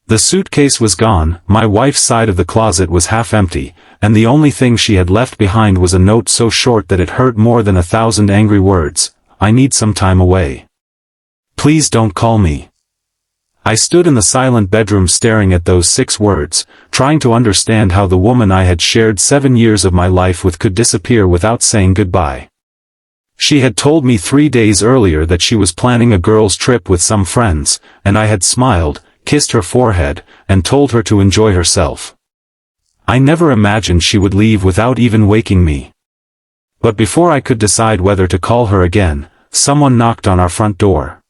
The suitcase was gone, my wife's side of the closet was half empty, and the only thing she had left behind was a note so short that it hurt more than 1,000 angry words. I need some time away. Please don't call me. I stood in the silent bedroom staring at those 6 words, trying to understand how the woman I had shared 7 years of my life with could disappear without saying goodbye. She had told me 3 days earlier that she was planning a girls' trip with some friends, and I had smiled, kissed her forehead, and told her to enjoy herself. I never imagined she would leave without even waking me. But before I could decide whether to call her again, someone knocked on our front door.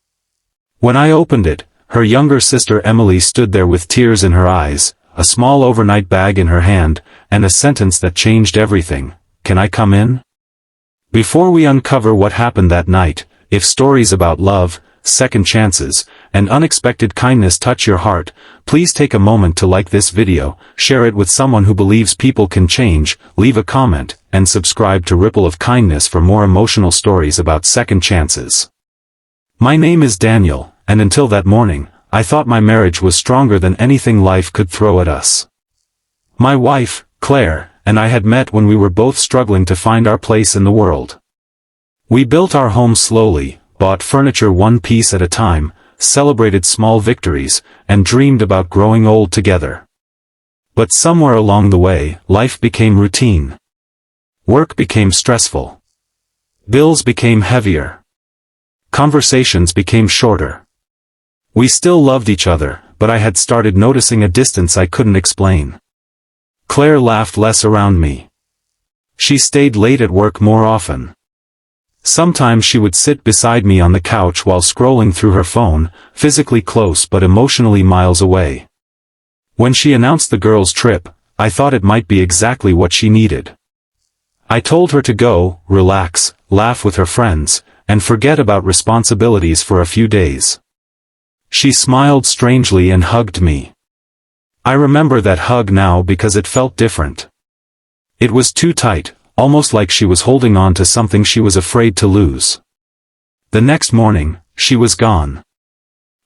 When I opened it, her younger sister Emily stood there with tears in her eyes, a small overnight bag in her hand, and a sentence that changed everything. Can I come in? Before we uncover what happened that night, if stories about love, second chances, and unexpected kindness touch your heart, please take a moment to like this video, share it with someone who believes people can change, leave a comment, and subscribe to Ripple of Kindness for more emotional stories about second chances. My name is Daniel, and until that morning, I thought my marriage was stronger than anything life could throw at us. My wife, Claire, and I had met when we were both struggling to find our place in the world. We built our home slowly, bought furniture one piece at a time, celebrated small victories, and dreamed about growing old together. But somewhere along the way, life became routine. Work became stressful. Bills became heavier. Conversations became shorter. We still loved each other, but I had started noticing a distance I couldn't explain. Claire laughed less around me. She stayed late at work more often. Sometimes she would sit beside me on the couch while scrolling through her phone, physically close but emotionally miles away. When she announced the girls' trip, I thought it might be exactly what she needed. I told her to go, relax, laugh with her friends, and forget about responsibilities for a few days. She smiled strangely and hugged me. I remember that hug now because it felt different. It was too tight, almost like she was holding on to something she was afraid to lose. The next morning, she was gone.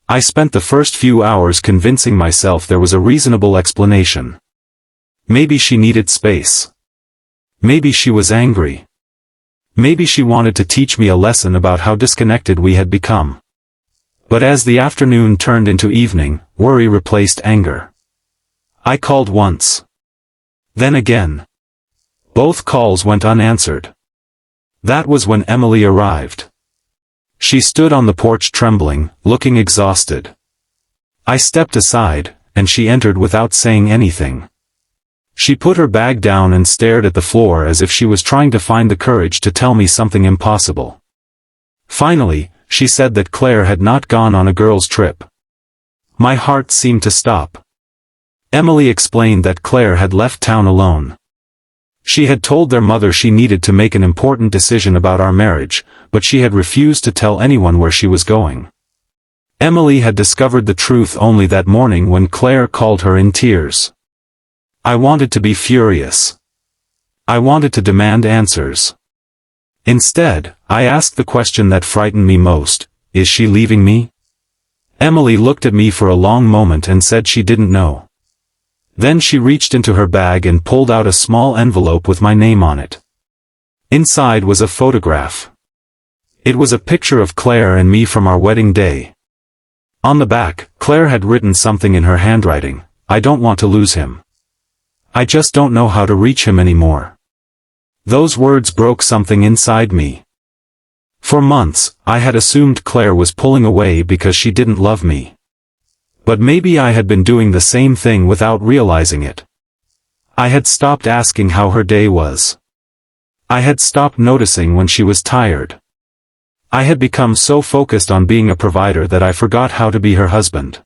I spent the first few hours convincing myself there was a reasonable explanation. Maybe she needed space. Maybe she was angry. Maybe she wanted to teach me a lesson about how disconnected we had become. But as the afternoon turned into evening, worry replaced anger. I called once. Then again. Both calls went unanswered. That was when Emily arrived. She stood on the porch trembling, looking exhausted. I stepped aside, and she entered without saying anything. She put her bag down and stared at the floor as if she was trying to find the courage to tell me something impossible. Finally, she said that Claire had not gone on a girls' trip. My heart seemed to stop. Emily explained that Claire had left town alone. She had told their mother she needed to make an important decision about our marriage, but she had refused to tell anyone where she was going. Emily had discovered the truth only that morning when Claire called her in tears. I wanted to be furious. I wanted to demand answers. Instead, I asked the question that frightened me most: is she leaving me? Emily looked at me for a long moment and said she didn't know. Then she reached into her bag and pulled out a small envelope with my name on it. Inside was a photograph. It was a picture of Claire and me from our wedding day. On the back, Claire had written something in her handwriting: I don't want to lose him. I just don't know how to reach him anymore. Those words broke something inside me. For months, I had assumed Claire was pulling away because she didn't love me. But maybe I had been doing the same thing without realizing it. I had stopped asking how her day was. I had stopped noticing when she was tired. I had become so focused on being a provider that I forgot how to be her husband.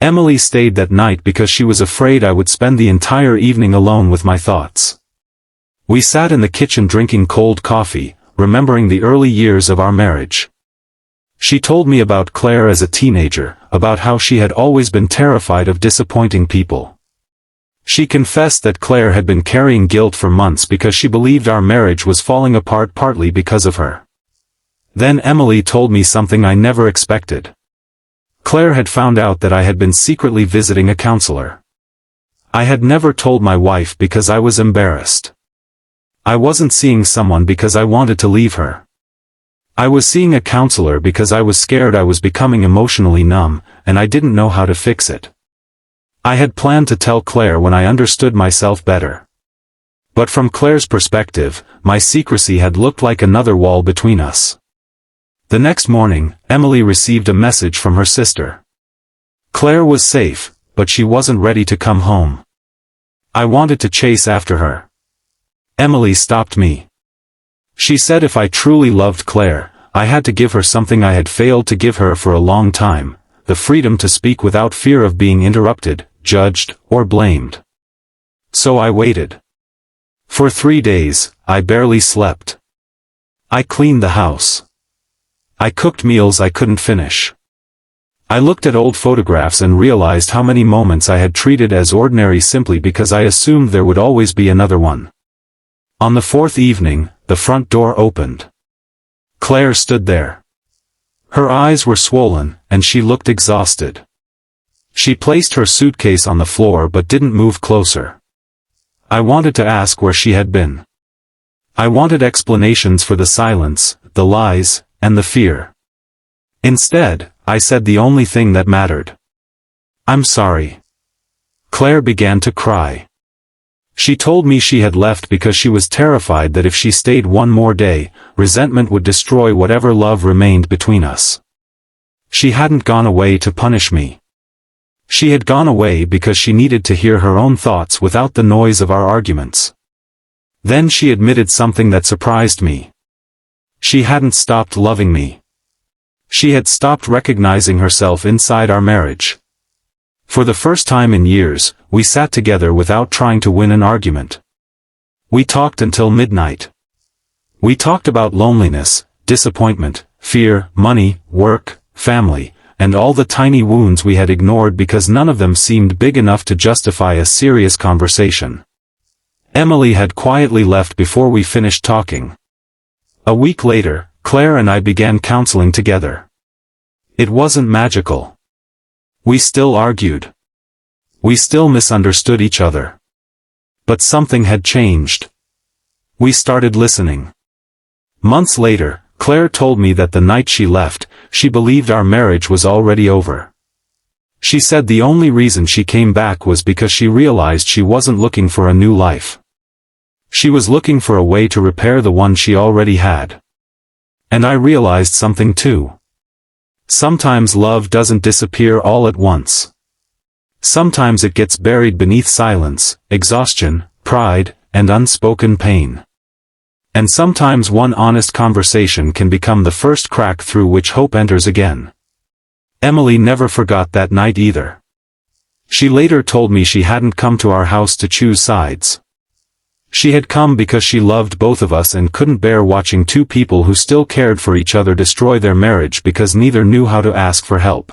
Emily stayed that night because she was afraid I would spend the entire evening alone with my thoughts. We sat in the kitchen drinking cold coffee, remembering the early years of our marriage. She told me about Claire as a teenager, about how she had always been terrified of disappointing people. She confessed that Claire had been carrying guilt for months because she believed our marriage was falling apart partly because of her. Then Emily told me something I never expected. Claire had found out that I had been secretly visiting a counselor. I had never told my wife because I was embarrassed. I wasn't seeing someone because I wanted to leave her. I was seeing a counselor because I was scared I was becoming emotionally numb, and I didn't know how to fix it. I had planned to tell Claire when I understood myself better. But from Claire's perspective, my secrecy had looked like another wall between us. The next morning, Emily received a message from her sister. Claire was safe, but she wasn't ready to come home. I wanted to chase after her. Emily stopped me. She said if I truly loved Claire, I had to give her something I had failed to give her for a long time, the freedom to speak without fear of being interrupted, judged, or blamed. So I waited. For 3 days, I barely slept. I cleaned the house. I cooked meals I couldn't finish. I looked at old photographs and realized how many moments I had treated as ordinary simply because I assumed there would always be another one. On the 4th evening, the front door opened. Claire stood there. Her eyes were swollen, and she looked exhausted. She placed her suitcase on the floor but didn't move closer. I wanted to ask where she had been. I wanted explanations for the silence, the lies, and the fear. Instead, I said the only thing that mattered. "I'm sorry." Claire began to cry. She told me she had left because she was terrified that if she stayed one more day, resentment would destroy whatever love remained between us. She hadn't gone away to punish me. She had gone away because she needed to hear her own thoughts without the noise of our arguments. Then she admitted something that surprised me. She hadn't stopped loving me. She had stopped recognizing herself inside our marriage. For the first time in years, we sat together without trying to win an argument. We talked until midnight. We talked about loneliness, disappointment, fear, money, work, family, and all the tiny wounds we had ignored because none of them seemed big enough to justify a serious conversation. Emily had quietly left before we finished talking. A week later, Claire and I began counseling together. It wasn't magical. We still argued. We still misunderstood each other. But something had changed. We started listening. Months later, Claire told me that the night she left, she believed our marriage was already over. She said the only reason she came back was because she realized she wasn't looking for a new life. She was looking for a way to repair the one she already had. And I realized something too. Sometimes love doesn't disappear all at once. Sometimes it gets buried beneath silence, exhaustion, pride, and unspoken pain. And sometimes one honest conversation can become the first crack through which hope enters again. Emily never forgot that night either. She later told me she hadn't come to our house to choose sides. She had come because she loved both of us and couldn't bear watching two people who still cared for each other destroy their marriage because neither knew how to ask for help.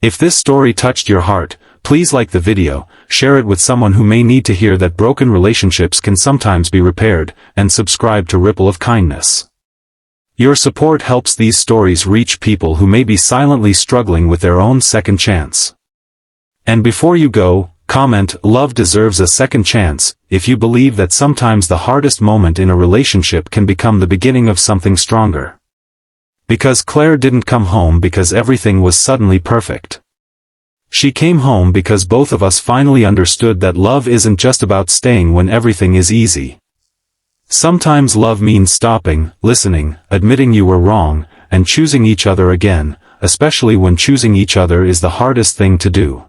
If this story touched your heart, please like the video, share it with someone who may need to hear that broken relationships can sometimes be repaired, and subscribe to Ripple of Kindness. Your support helps these stories reach people who may be silently struggling with their own second chance. And before you go, comment, "Love deserves a second chance," if you believe that sometimes the hardest moment in a relationship can become the beginning of something stronger. Because Claire didn't come home because everything was suddenly perfect. She came home because both of us finally understood that love isn't just about staying when everything is easy. Sometimes love means stopping, listening, admitting you were wrong, and choosing each other again, especially when choosing each other is the hardest thing to do.